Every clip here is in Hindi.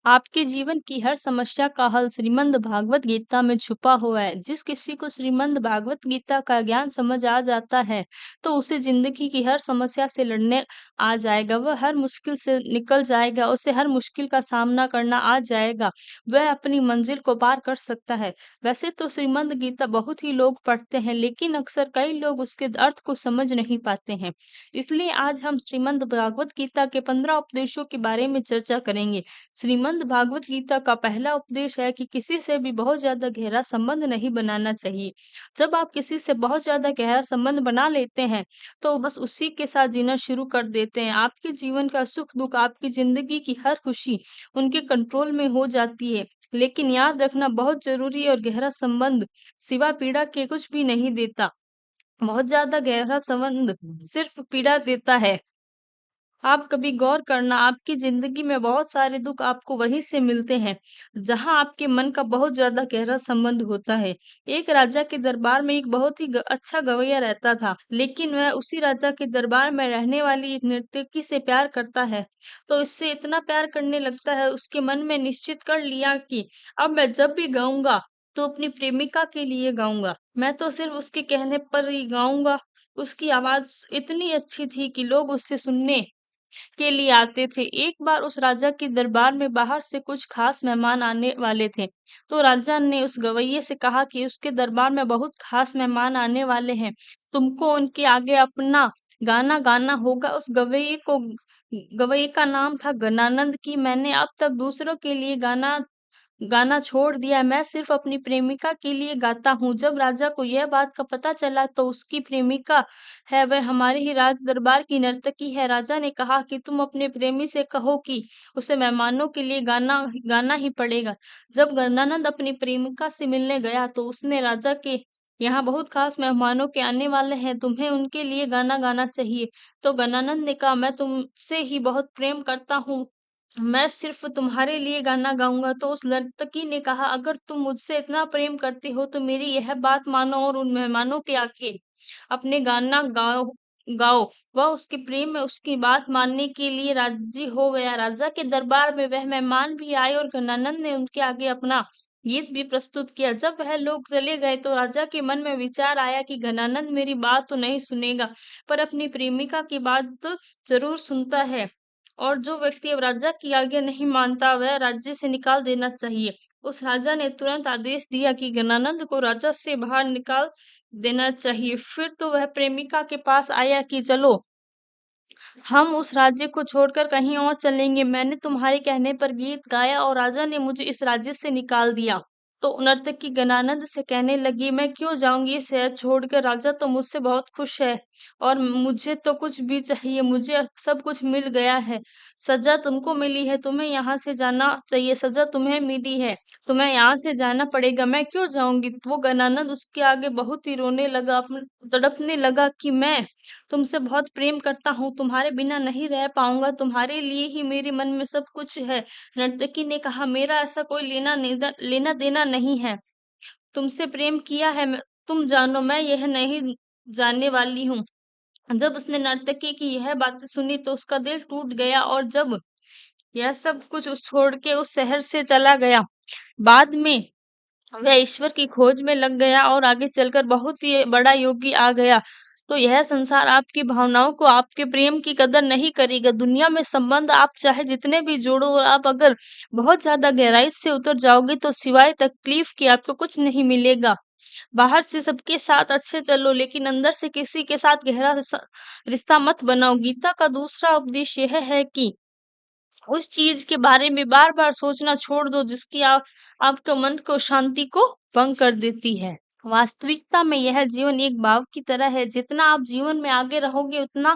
आपके जीवन की हर समस्या का हल श्रीमद् भागवत गीता में छुपा हुआ है। जिस किसी को श्रीमद् भागवत गीता का ज्ञान समझ आ जाता है, तो उसे ज़िंदगी की हर समस्या से लड़ने आ जाएगा। वह हर मुश्किल से निकल जाएगा, उसे हर मुश्किल का सामना करना आ जाएगा। वह अपनी मंजिल को पार कर सकता है। वैसे तो श्रीमद् गीता बहुत ही लोग पढ़ते हैं, लेकिन अक्सर कई लोग उसके अर्थ को समझ नहीं पाते हैं। इसलिए आज हम श्रीमद् भागवत गीता के 15 उपदेशों के बारे में चर्चा करेंगे। श्रीमद् भागवत गीता का पहला उपदेश है कि किसी से भी बहुत ज्यादा गहरा संबंध नहीं बनाना चाहिए। जब आप किसी से बहुत ज्यादा गहरा संबंध बना लेते हैं, तो बस उसी के साथ जीना शुरू कर देते हैं। आपके जीवन का सुख दुख, आपकी जिंदगी की हर खुशी उनके कंट्रोल में हो जाती है। लेकिन याद रखना बहुत जरूरी है, और गहरा संबंध सिवा पीड़ा के कुछ भी नहीं देता। बहुत ज्यादा गहरा संबंध सिर्फ पीड़ा देता है। आप कभी गौर करना, आपकी ज़िंदगी में बहुत सारे दुःख आपको वहीं से मिलते हैं, जहाँ आपके मन का बहुत ज़्यादा गहरा संबंध होता है। एक राजा के दरबार में एक बहुत ही अच्छा गवैया रहता था, लेकिन वह उसी राजा के दरबार में रहने वाली एक नर्तकी से प्यार करता है। तो इससे इतना प्यार करने लगता है, उसके मन में निश्चित कर लिया कि अब मैं जब भी गाऊँगा, तो अपनी प्रेमिका के लिए गाऊँगा। मैं तो सिर्फ उसके कहने पर ही गाऊँगा। उसकी आवाज़ इतनी अच्छी थी कि लोग उससे सुनने के लिए आते थे। एक बार उस राजा के दरबार में बाहर से कुछ खास मेहमान आने वाले थे। तो राजा ने उस गवैये से कहा कि उसके दरबार में बहुत खास मेहमान आने वाले हैं। तुमको उनके आगे अपना गाना गाना होगा। उस गवैये का नाम था गणानंद। कि मैंने अब तक दूसरों के लिए गाना गाना छोड़ दिया, मैं सिर्फ अपनी प्रेमिका के लिए गाता हूँ। जब राजा को यह बात का पता चला, तो उसकी प्रेमिका है, वह हमारे ही राज दरबार की नर्तकी है। राजा ने कहा कि तुम अपने प्रेमी से कहो कि उसे मेहमानों के लिए गाना गाना ही पड़ेगा। जब गणानंद अपनी प्रेमिका से मिलने गया, तो उसने राजा के यहाँ बहुत खास मेहमानों के आने वाले हैं, तुम्हें उनके लिए गाना गाना चाहिए। तो गणानंद ने कहा, मैं तुमसे ही बहुत प्रेम करता हूँ, मैं सिर्फ तुम्हारे लिए गाना गाऊंगा। तो उस नर्तकी ने कहा, अगर तुम मुझसे इतना प्रेम करती हो, तो मेरी यह बात मानो और उन मेहमानों के आके अपने गाना गाओ गाओ। वह उसके प्रेम में उसकी बात मानने के लिए राजी हो गया। राजा के दरबार में वह मेहमान भी आए, और गणानंद ने उनके आगे अपना गीत भी प्रस्तुत किया। जब वह लोग चले गए, तो राजा के मन में विचार आया कि गणानंद मेरी बात तो नहीं सुनेगा, पर अपनी प्रेमिका की बात तो जरूर सुनता है। और जो व्यक्ति अब राजा की आज्ञा नहीं मानता, वह राज्य से निकाल देना चाहिए। उस राजा ने तुरंत आदेश दिया कि गणानंद को राजा से बाहर निकाल देना चाहिए। फिर तो वह प्रेमिका के पास आया कि चलो, हम उस राज्य को छोड़कर कहीं और चलेंगे। मैंने तुम्हारे कहने पर गीत गाया, और राजा ने मुझे इस राज्य से निकाल दिया। तो नर्तकी गणानंद से कहने लगी, मैं क्यों जाऊंगी ये शहर छोड़कर? राजा तो मुझसे बहुत खुश है, और मुझे तो कुछ भी चाहिए, मुझे अब सब कुछ मिल गया है। सजा तुमको मिली है, तुम्हें यहाँ से जाना चाहिए। सजा तुम्हें मिली है, तुम्हें यहाँ से जाना पड़ेगा, मैं क्यों जाऊंगी? वो गणानंद उसके आगे बहुत ही रोने लगा, तड़पने लगा कि मैं तुमसे बहुत प्रेम करता हूँ, तुम्हारे बिना नहीं रह पाऊंगा, तुम्हारे लिए ही मेरे मन में सब कुछ है। नर्तकी ने कहा, मेरा ऐसा कोई लेना देना नहीं है, तुमसे प्रेम किया है तुम जानो, मैं यह नहीं जानने वाली हूँ। जब उसने नर्तकी की यह बातें सुनी, तो उसका दिल टूट गया, और जब यह सब कुछ उस छोड़ के उस शहर से चला गया। बाद में वह ईश्वर की खोज में लग गया, और आगे चलकर बहुत ही बड़ा योगी आ गया। तो यह संसार आपकी भावनाओं को, आपके प्रेम की कदर नहीं करेगा। दुनिया में संबंध आप चाहे जितने भी जोड़ो, और आप अगर बहुत ज्यादा गहराई से उतर जाओगे, तो सिवाय तकलीफ के आपको कुछ नहीं मिलेगा। बाहर से सबके साथ अच्छे चलो, लेकिन अंदर से किसी के साथ गहरा रिश्ता मत बनाओ। गीता का दूसरा उपदेश यह है कि उस चीज के बारे में बार बार सोचना छोड़ दो, जिसकी आपके मन को शांति को भंग कर देती है। वास्तविकता में यह जीवन एक भाव की तरह है, जितना आप जीवन में आगे रहोगे, उतना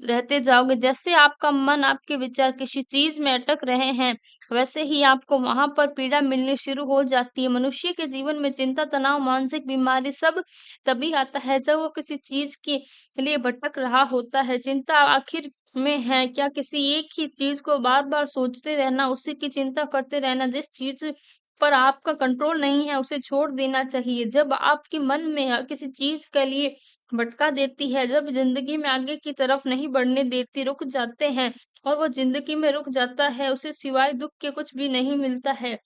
रहते जाओगे। जैसे आपका मन, आपके विचार किसी चीज में अटक रहे हैं, वैसे ही आपको वहां पर पीड़ा मिलनी शुरू हो जाती है। मनुष्य के जीवन में चिंता, तनाव, मानसिक बीमारी सब तभी आता है, जब वो किसी चीज के लिए भटक रहा होता है। चिंता आखिर में है क्या? किसी एक ही चीज को बार बार सोचते रहना, उसी की चिंता करते रहना। जिस चीज पर आपका कंट्रोल नहीं है, उसे छोड़ देना चाहिए। जब आपके मन में किसी चीज़ के लिए भटका देती है, जब ज़िंदगी में आगे की तरफ नहीं बढ़ने देती, रुक जाते हैं और वो ज़िंदगी में रुक जाता है, उसे सिवाय दुःख के कुछ भी नहीं मिलता है।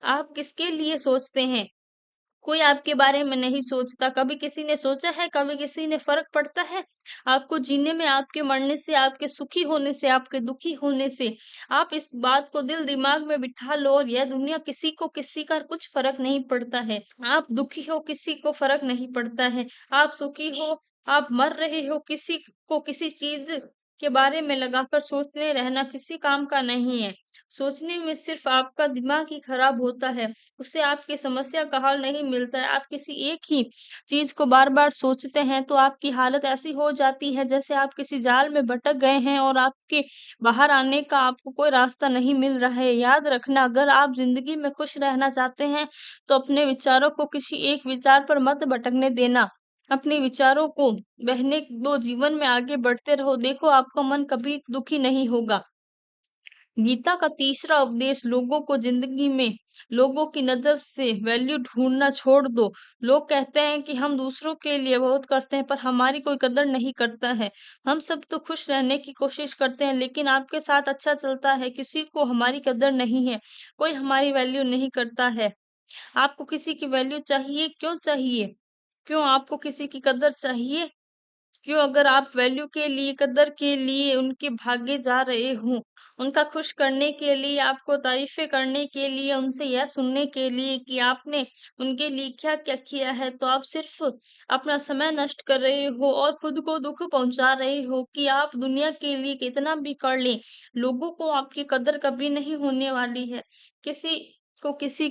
आप किसके लिए सोचते हैं? कोई आपके बारे में नहीं सोचता। कभी किसी ने सोचा है, कभी किसी ने फ़र्क पड़ता है? आपको जीने में, आपके मरने से, आपके सुखी होने से, आपके दुखी होने से, आप इस बात को दिल-दिमाग में बिठा लो और यह दुनिया किसी को किसी का कुछ फ़र्क नहीं पड़ता है। आप दुखी हो, किसी को फ़र्क नहीं पड़ता है। आप सुखी हो, आप मर रहे हो, किसी को किसी चीज़ के बारे में लगाकर सोचते रहना किसी काम का नहीं है। सोचने में सिर्फ़ आपका दिमाग ही खराब होता है। उससे आपकी समस्या का हल नहीं मिलता है। आप किसी एक ही चीज़ को बार-बार सोचते हैं तो आपकी हालत ऐसी हो जाती है जैसे आप किसी जाल में भटक गए हैं और आपके बाहर आने का आपको कोई रास्ता नहीं मिल रहा है। याद रखना, अगर आप ज़िंदगी में खुश रहना चाहते हैं तो अपने विचारों को किसी एक विचार पर मत भटकने देना। अपने विचारों को बहने दो, जीवन में आगे बढ़ते रहो। देखो, आपका मन कभी दुखी नहीं होगा। गीता का तीसरा उपदेश, लोगों को जिंदगी में लोगों की नजर से वैल्यू ढूंढना छोड़ दो। लोग कहते हैं कि हम दूसरों के लिए बहुत करते हैं पर हमारी कोई कदर नहीं करता है। हम सब तो खुश रहने की कोशिश करते हैं लेकिन आपके साथ अच्छा चलता है, किसी को हमारी कदर नहीं है, कोई हमारी वैल्यू नहीं करता है। आपको किसी की वैल्यू चाहिए? क्यों चाहिए? क्यों आपको किसी की कदर चाहिए? क्यों? अगर आप वैल्यू के लिए, कदर के लिए उनके भागे जा रहे हो, उनका खुश करने के लिए, आपको तारीफ़ें करने के लिए, उनसे यह सुनने के लिए कि आपने उनके लिए क्या-क्या किया है, तो आप सिर्फ़ अपना समय नष्ट कर रहे हो और खुद को दुःख पहुँचा रहे हो कि आप दुनिया के लिए कितना भी कर लें, लोगों को आपकी कदर कभी नहीं होने वाली है। किसी को किसी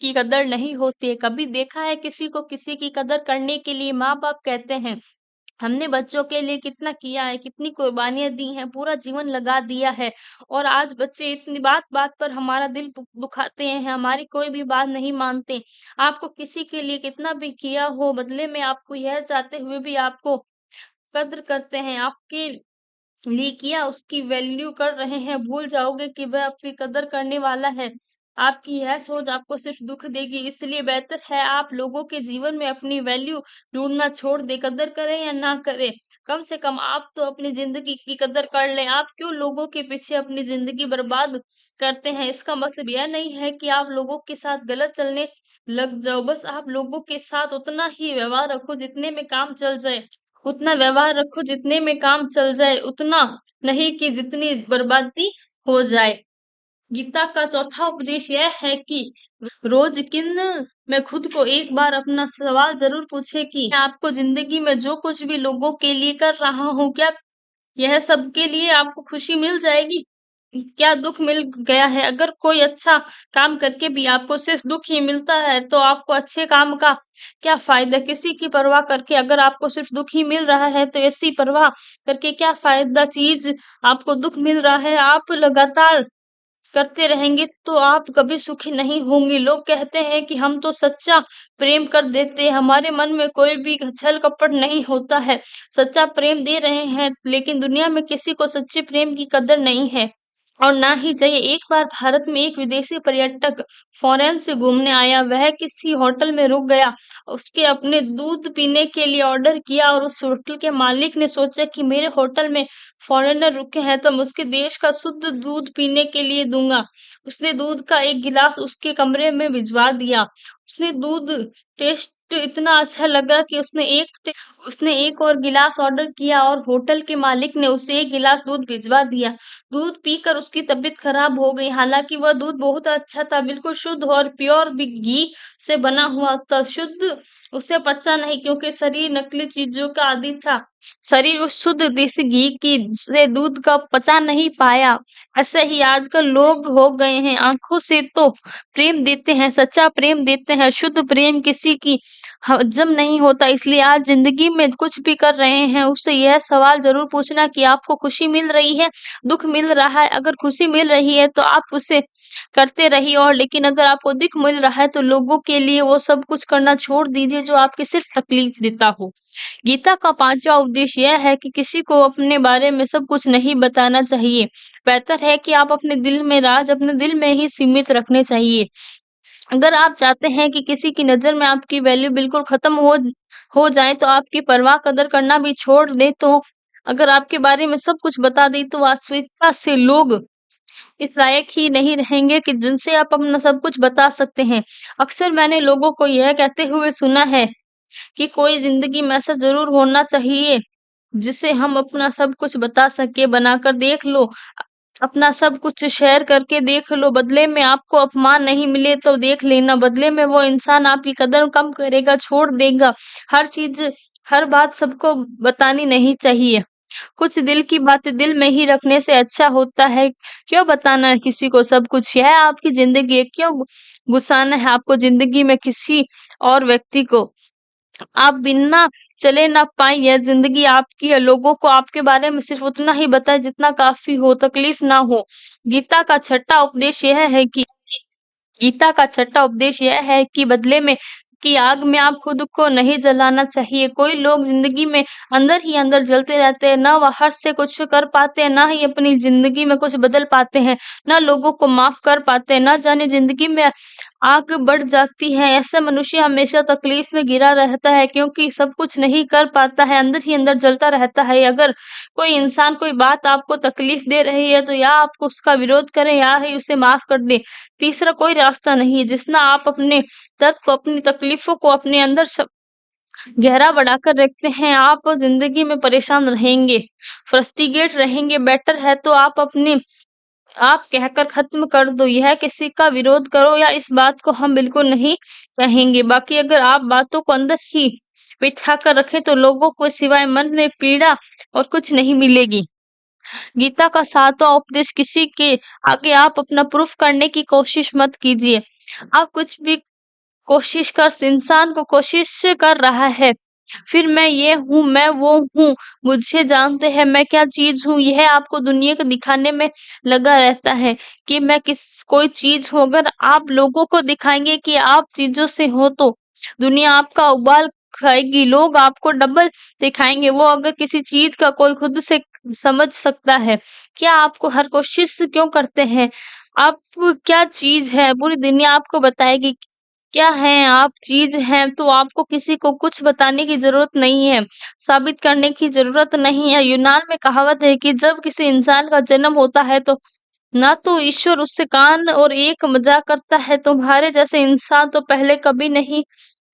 की कदर नहीं होती है। कभी देखा है किसी को किसी की कदर करने के लिए? माँ-बाप कहते हैं हमने बच्चों के लिए कितना किया है, कितनी कुर्बानियाँ दी हैं, पूरा जीवन लगा दिया है और आज बच्चे इतनी बात-बात पर हमारा दिल दुखाते हैं, हमारी कोई भी बात नहीं मानते। आपको किसी के लिए कितना भी किया हो, बदले में आपको यह चाहते हुए भी आपको कद्र करते हैं, आपके लिए किया उसकी वैल्यू कर रहे हैं, भूल जाओगे कि वह आपकी कदर करने वाला है। आपकी यह सोच आपको सिर्फ़ दुःख देगी, इसलिए बेहतर है आप लोगों के जीवन में अपनी वैल्यू ढूँढना छोड़ दें, कदर करें या ना करें। कम से कम आप तो अपनी ज़िंदगी की कदर कर लें। आप क्यों लोगों के पीछे अपनी ज़िंदगी बर्बाद करते हैं? इसका मतलब यह नहीं है कि आप लोगों के साथ गलत चलने लग जाओ, बस आप लोगों के साथ उतना ही व्यवहार रखो जितने में काम चल जाए। उतना व्यवहार रखो जितने में काम चल जाए, उतना नहीं कि जितनी बर्बादी हो जाए। गीता का चौथा उपदेश यह है कि रोज किन में खुद को एक बार अपना सवाल ज़रूर पूछे कि मैं आपको ज़िंदगी में जो कुछ भी लोगों के लिए कर रहा हूँ, क्या यह सबके लिए आपको खुशी मिल जाएगी? क्या दुःख मिल गया है? अगर कोई अच्छा काम करके भी आपको सिर्फ़ दुःख ही मिलता है, तो आपको अच्छे काम का क्या फ़ायदा? किसी की परवाह करके अगर आपको सिर्फ़ दुःख ही मिल रहा है, तो ऐसी परवाह करके क्या फ़ायदा? चीज़ आपको दुःख मिल रहा है, आप लगातार करते रहेंगे तो आप कभी सुखी नहीं होंगे। लोग कहते हैं कि हम तो सच्चा प्रेम कर देते हैं, हमारे मन में कोई भी छल-कपट नहीं होता है। सच्चा प्रेम दे रहे हैं, लेकिन दुनिया में किसी को सच्चे प्रेम की कदर नहीं है और ना ही चाहिए। एक बार भारत में एक विदेशी पर्यटक फ़ॉरेन से घूमने आया, वह किसी होटल में रुक गया। उसके अपने दूध पीने के लिए ऑर्डर किया और उस होटल के मालिक ने सोचा कि मेरे होटल में फ़ॉरेनर रुके हैं तो मैं उसके देश का शुद्ध दूध पीने के लिए दूँगा। उसने दूध का एक गिलास उसके कमरे में भिजवा दिया। उसने दूध टेस्ट इतना अच्छा लगा कि उसने एक और गिलास ऑर्डर किया और होटल के मालिक ने उसे 1 गिलास दूध भिजवा दिया। दूध पीकर उसकी तबीयत खराब हो गई, हालाँकि वह दूध बहुत अच्छा था, बिल्कुल शुद्ध और प्योर घी से बना हुआ था। शुद्ध उसे पचा नहीं क्योंकि शरीर नकली चीज़ों का आदी था। शरीर उस शुद्ध देसी घी की से दूध का पचा नहीं पाया। ऐसे ही आजकल लोग हो गए हैं, आँखों से तो प्रेम देते हैं, सच्चा प्रेम देते हैं, शुद्ध प्रेम किसी की हजम नहीं होता। इसलिए आज ज़िंदगी में कुछ भी कर रहे हैं, उससे यह सवाल ज़रूर पूछना कि आपको खुशी मिल रही है, दुःख मिल रहा है? अगर खुशी मिल रही है तो आप उसे करते रहिए और लेकिन अगर आपको दुःख मिल रहा है तो लोगों के लिए वो सब कुछ करना छोड़ दीजिए कीजिए जो आपकी सिर्फ तकलीफ देता हो। गीता का 5वां उपदेश यह है कि किसी को अपने बारे में सब कुछ नहीं बताना चाहिए। बेहतर है कि आप अपने दिल में राज अपने दिल में ही सीमित रखने चाहिए। अगर आप चाहते हैं कि किसी की नज़र में आपकी वैल्यू बिल्कुल खत्म हो जाए तो आपकी परवाह कदर करना भी छोड़ दें, तो अगर आपके बारे में सब कुछ बता दें तो वास्तविकता से लोग इस लायक ही नहीं रहेंगे कि जिनसे आप अपना सब कुछ बता सकते हैं। अक्सर मैंने लोगों को यह कहते हुए सुना है कि कोई ज़िंदगी में ऐसा ज़रूर होना चाहिए, जिसे हम अपना सब कुछ बता सकें, बनाकर देख लो, अपना सब कुछ शेयर करके देख लो, बदले में आपको अपमान नहीं मिले तो देख लेना, बदले में वो इंसान आपकी कदर कम करेगा, छोड़ देगा। हर चीज़, हर बात सबको बतानी नहीं चाहिए। कुछ दिल की बातें दिल में ही रखने से अच्छा होता है। क्यों बताना है किसी को सब कुछ? यह आपकी ज़िंदगी है, क्यों घुसाना है आपको ज़िंदगी में किसी और व्यक्ति को? आप बिना चले ना पाएँ, यह ज़िंदगी आपकी है। लोगों को आपके बारे में सिर्फ़ उतना ही बताएँ जितना काफ़ी हो, तकलीफ़ ना हो। गीता का छठा उपदेश यह है कि गीता का छठा उपदेश यह है कि बदले में की आग में आप खुद को नहीं जलाना चाहिए। कोई लोग ज़िंदगी में अंदर ही अंदर जलते रहते हैं, ना बाहर से कुछ कर पाते हैं, ना ही अपनी ज़िंदगी में कुछ बदल पाते हैं, ना लोगों को माफ़ कर पाते हैं, ना जाने ज़िंदगी में आग बढ़ जाती है। ऐसा मनुष्य हमेशा तकलीफ़ में घिरा रहता है क्योंकि सब कुछ नहीं कर पाता है, अंदर ही अंदर जलता रहता है। अगर कोई इंसान कोई बात आपको तकलीफ़ दे रही है तो या आप उसका विरोध करें या ही उसे माफ़ कर दें। तीसरा कोई रास्ता नहीं है। जितना आप अपने दर्द को, अपनी तकलीफ़ों को अपने अंदर गहरा बढ़ाकर रखते हैं, आप ज़िंदगी में परेशान रहेंगे, फ्रस्ट्रेटेड रहेंगे। बेटर है तो आप कहकर ख़त्म कर दो, यह किसी का विरोध करो या इस बात को हम बिल्कुल नहीं कहेंगे। बाकी अगर आप बातों को अंदर ही बिठा कर रखें तो लोगों को सिवाय मन में पीड़ा और कुछ नहीं मिलेगी। गीता का 7वां उपदेश किसी के आगे आप अपना प्रूफ करने की कोशिश मत कीजिए। आप कुछ भी कोशिश कर इंसान को कोशिश कर रहा है, फिर मैं ये हूँ, मैं वो हूँ, मुझे जानते हैं मैं क्या चीज़ हूँ, यह आपको दुनिया को दिखाने में लगा रहता है कि मैं कोई चीज़ हूँ। अगर आप लोगों को दिखाएँगे कि आप चीज़ों से हो तो दुनिया आपका उबाल खाएगी, लोग आपको डबल दिखाएँगे। वो अगर किसी चीज़ का कोई खुद से समझ सकता है, क्या आपको हर कोशिश क्यों करते हैं? आप क्या चीज़ है? पूरी दुनिया आपको बताएगी क्या हैं आप, चीज़ हैं, तो आपको किसी को कुछ बताने की ज़रूरत नहीं है, साबित करने की ज़रूरत नहीं है। यूनान में कहावत है कि जब किसी इंसान का जन्म होता है तो ना तो ईश्वर उससे कान और एक मज़ाक करता है, तुम्हारे जैसे इंसान तो पहले कभी नहीं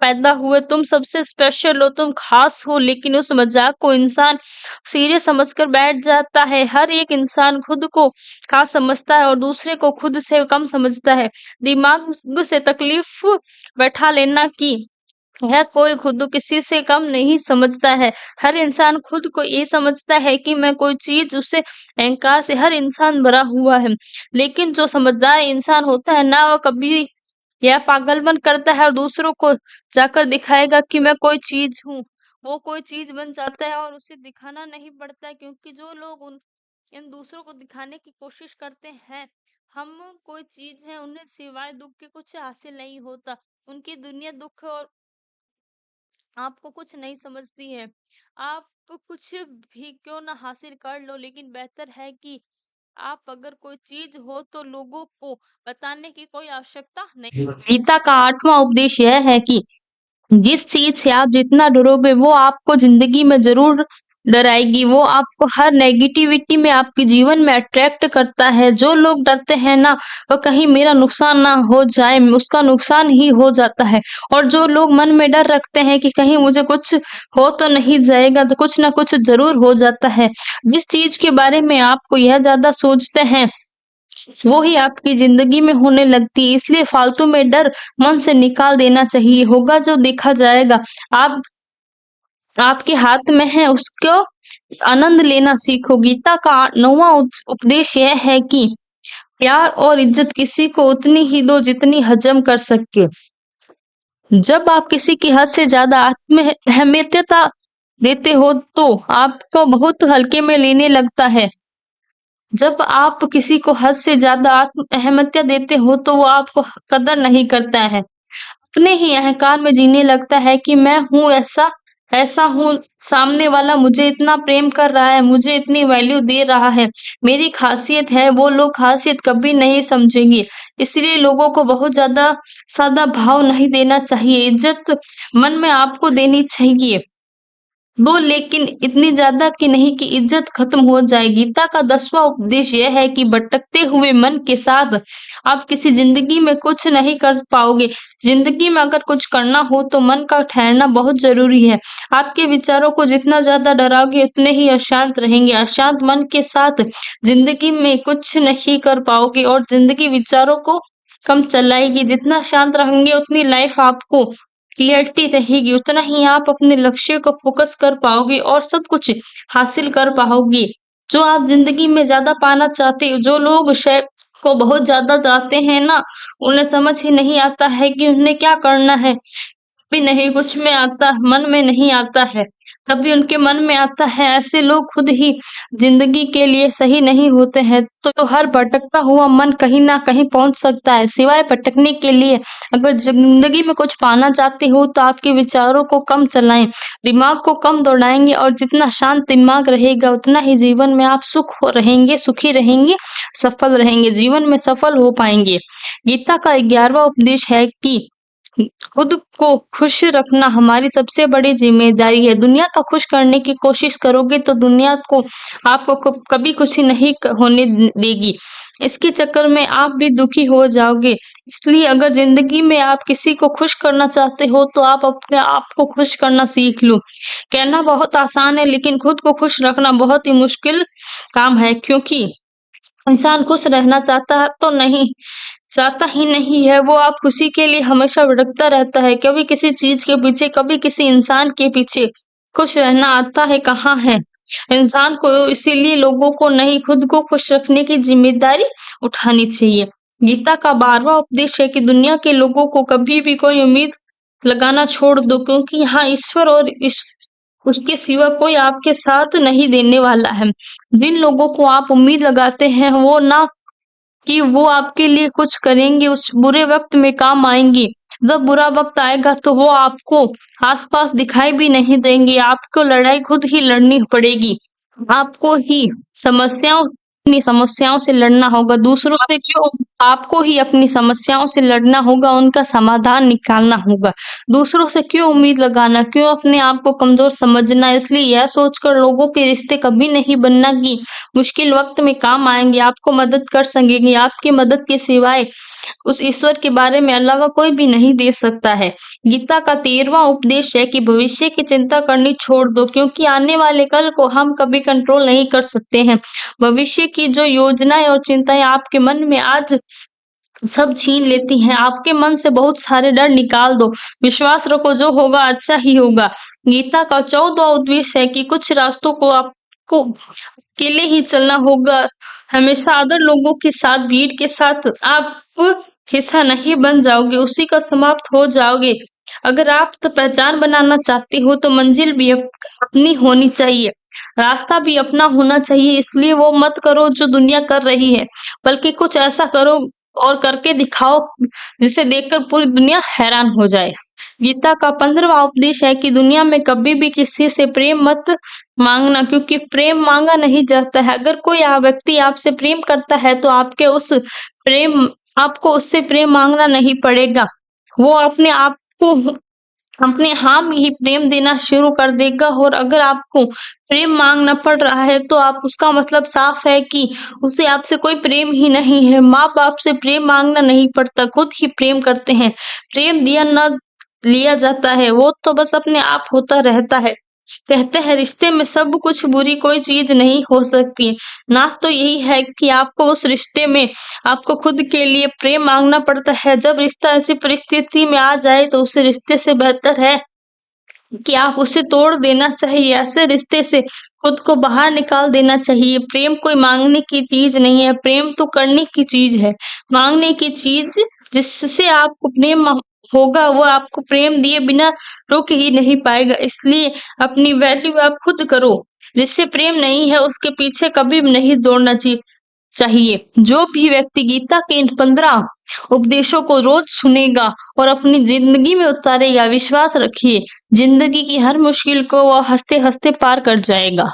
पैदा हुए, तुम सबसे स्पेशल हो, तुम ख़ास हो, लेकिन उस मज़ाक को इंसान सीरियस समझकर बैठ जाता है। हर एक इंसान खुद को ख़ास समझता है और दूसरे को खुद से कम समझता है। दिमाग से तकलीफ़ बैठा लेना कि यह कोई खुद को किसी से कम नहीं समझता है। हर इंसान खुद को ये समझता है कि मैं कोई चीज़ उसे अहंकार से हर इंसान भरा हुआ है। लेकिन जो समझदार इंसान होता है ना, वो कभी यह पागलपन करता है और दूसरों को जाकर दिखाएगा कि मैं कोई चीज़ हूँ। वो कोई चीज़ बन जाता है और उसे दिखाना नहीं पड़ता है क्योंकि जो लोग उन इन दूसरों को दिखाने की कोशिश करते हैं, हम कोई चीज़ है, उन्हें सिवाय दुःख के कुछ हासिल नहीं होता। उनकी दुनिया दुःख और आपको कुछ नहीं समझती है। आप कुछ भी क्यों ना हासिल कर लो, लेकिन बेहतर है कि आप अगर कोई चीज़ हो तो लोगों को बताने की कोई आवश्यकता नहीं। गीता का 8वां उपदेश यह है कि जिस चीज़ से आप जितना डरोगे वो आपको ज़िंदगी में ज़रूर डराएगी, वो आपको हर नेगेटिविटी में आपके जीवन में अट्रैक्ट करता है। जो लोग डरते हैं ना, वो कहीं मेरा नुकसान ना हो जाए, उसका नुकसान ही हो जाता है। और जो लोग मन में डर रखते हैं कि कहीं मुझे कुछ हो तो नहीं जाएगा, तो कुछ ना कुछ ज़रूर हो जाता है। जिस चीज़ के बारे में आपको यह ज़्यादा सोचते हैं वो ही आपकी ज़िंदगी में होने लगती है, इसलिए फालतू में डर मन से निकाल देना चाहिए, होगा जो देखा जाएगा। आप आपके हाथ में है, उसको आनंद लेना सीखो। गीता का 9वां उपदेश यह है कि प्यार और इज़्ज़त किसी को उतनी ही दो जितनी हज़म कर सके। जब आप किसी की हद से ज़्यादा अहमियता देते हो तो आपको बहुत हल्के में लेने लगता है। जब आप किसी को हद से ज़्यादा अहमियत देते हो तो वो आपको कदर नहीं करता है। अपने ही अहंकार में जीने लगता है कि मैं हूँ ऐसा, ऐसा हूँ, सामने वाला मुझे इतना प्रेम कर रहा है, मुझे इतनी वैल्यू दे रहा है, मेरी ख़ासियत है, वो लोग ख़ासियत कभी नहीं समझेंगे। इसलिए लोगों को बहुत ज़्यादा सादा भाव नहीं देना चाहिए, इज़्ज़त मन में आपको देनी चाहिए। वो लेकिन इतनी ज़्यादा कि नहीं कि इज़्ज़त ख़त्म हो जाए। गीता का 10वां उपदेश यह है कि भटकते हुए मन के साथ आप किसी ज़िंदगी में कुछ नहीं कर पाओगे। ज़िंदगी में अगर कुछ करना हो तो मन का ठहरना बहुत ज़रूरी है। आपके विचारों को जितना ज़्यादा डराओगे उतने ही अशांत रहेंगे। अशांत मन के साथ ज़िंदगी में कुछ नहीं कर पाओगे और ज़िंदगी विचारों को कम चलाएगी। जितना शांत रहेंगे उतनी लाइफ़ आपको क्लियरिटी रहेगी, उतना ही आप अपने लक्ष्य को फ़ोकस कर पाओगे और सब कुछ हासिल कर पाओगे। जो आप ज़िंदगी में ज़्यादा पाना चाहते हो, जो लोग को बहुत ज़्यादा चाहते हैं ना, उन्हें समझ ही नहीं आता है कि उन्हें क्या करना है। भी नहीं कुछ में आता मन में नहीं आता है, कभी उनके मन में आता है ऐसे लोग खुद ही ज़िंदगी के लिए सही नहीं होते हैं। तो हर भटकता हुआ मन कहीं न कहीं पहुँच सकता है, सिवाय भटकने के लिए अगर ज़िंदगी में कुछ पाना चाहते हो तो आपके विचारों को कम चलाएँ, दिमाग को कम दौड़ाएँगे और जितना शांत दिमाग रहेगा उतना ही जीवन में आप रहेंगे, सुखी रहेंगे, सफल रहेंगे, जीवन में सफल हो पाएँगे। गीता का 11वां उपदेश है कि खुद को खुश रखना हमारी सबसे बड़ी ज़िम्मेदारी है। दुनिया को खुश करने की कोशिश करोगे तो दुनिया को आपको कभी खुशी नहीं होने देगी। इसके चक्कर में आप भी दुखी हो जाओगे। इसलिए अगर ज़िंदगी में आप किसी को खुश करना चाहते हो तो आप अपने आप को खुश करना सीख लो। कहना बहुत आसान है लेकिन खुद को खुश रखना बहुत ही मुश्किल काम है, क्योंकि इंसान खुश रहना चाहता ही नहीं है, वो आप खुशी के लिए हमेशा भटकता रहता है, कभी किसी चीज़ के पीछे, कभी किसी इंसान के पीछे। खुश रहना आता है कहाँ है? इंसान को इसीलिए लोगों को नहीं, खुद को खुश रखने की ज़िम्मेदारी उठानी चाहिए। गीता का 12वां उपदेश है कि दुनिया के लोगों को कभी भी कोई उम्मीद लगाना छोड़ दो, क्योंकि यहाँ ईश्वर और उसके सिवा कोई आपके साथ नहीं देने वाला है। जिन लोगों को आप उम्मीद लगाते हैं वो ना कि वो आपके लिए कुछ करेंगे, उस बुरे वक़्त में काम आएँगे। जब बुरा वक़्त आएगा तो वो आपको आस-पास दिखाई भी नहीं देंगे, आपको लड़ाई खुद ही लड़नी पड़ेगी। आपको ही अपनी समस्याओं से लड़ना होगा, दूसरों से क्यों आपको ही अपनी समस्याओं से लड़ना होगा, उनका समाधान निकालना होगा। दूसरों से क्यों उम्मीद लगाना, क्यों अपने आप को कमज़ोर समझना, इसलिए यह सोचकर लोगों के रिश्ते कभी नहीं बनना कि मुश्किल वक़्त में काम आएँगे, आपको मदद कर सकेंगे, आपकी मदद के सिवाय उस ईश्वर के बारे में अलावा कोई भी नहीं दे सकता है। गीता का 13वां उपदेश है कि भविष्य की चिंता करनी छोड़ दो, क्योंकि आने वाले कल को हम कभी कंट्रोल नहीं कर सकते हैं। भविष्य की जो योजनाएँ और चिंताएँ आपके मन में आज सब छीन लेती हैं, आपके मन से बहुत सारे डर निकाल दो। विश्वास रखो जो होगा अच्छा ही होगा। गीता का 14वां उपदेश है कि कुछ रास्तों को आपको अकेले ही चलना होगा। हमेशा अदर लोगों के साथ, भीड़ के साथ आप हिस्सा नहीं बन जाओगे, उसी का समाप्त हो जाओगे। अगर आप तो पहचान बनाना चाहते हो तो मंजिल भी अपनी होनी चाहिए, रास्ता भी अपना होना चाहिए। इसलिए वो मत करो जो दुनिया कर रही है, बल्कि कुछ ऐसा करो और करके दिखाओ जिसे देखकर पूरी दुनिया हैरान हो जाए। गीता का 15वां उपदेश है कि दुनिया में कभी भी किसी से प्रेम मत मांगना, क्योंकि प्रेम मांगा नहीं जाता है। अगर कोई व्यक्ति आपसे प्रेम करता है तो आपको उससे प्रेम मांगना नहीं पड़ेगा। वो अपने आप को अपने हाँ में ही प्रेम देना शुरू कर देगा, और अगर आपको प्रेम मांगना पड़ रहा है तो आप उसका मतलब साफ है कि उसे आपसे कोई प्रेम ही नहीं है। माँ बाप से प्रेम मांगना नहीं पड़ता, खुद ही प्रेम करते हैं। प्रेम दिया न लिया जाता है, वो तो बस अपने आप होता रहता है। कहते हैं रिश्ते में सब कुछ बुरी कोई चीज नहीं हो सकती। ना तो यही है कि आपको उस रिश्ते में आपको खुद के लिए प्रेम मांगना पड़ता है। जब रिश्ता ऐसी परिस्थिति में आ जाए तो उस रिश्ते से बेहतर है कि आप उसे तोड़ देना चाहिए। ऐसे रिश्ते से खुद को बाहर निकाल देना चाहिए। प्रेम कोई मांगने की चीज नहीं है, प्रेम तो करने की चीज है। मांगने की चीज जिससे आपको प्रेम होगा वो आपको प्रेम दिए बिना रुक ही नहीं पाएगा। इसलिए अपनी वैल्यू आप खुद करो। जिससे प्रेम नहीं है उसके पीछे कभी नहीं दौड़ना चाहिए। चाहिए। जो भी व्यक्ति गीता के इन 15 उपदेशों को रोज सुनेगा और अपनी जिंदगी में उतारेगा, विश्वास रखिए, जिंदगी की हर मुश्किल को वह हंसते-हंसते पार कर जाएगा।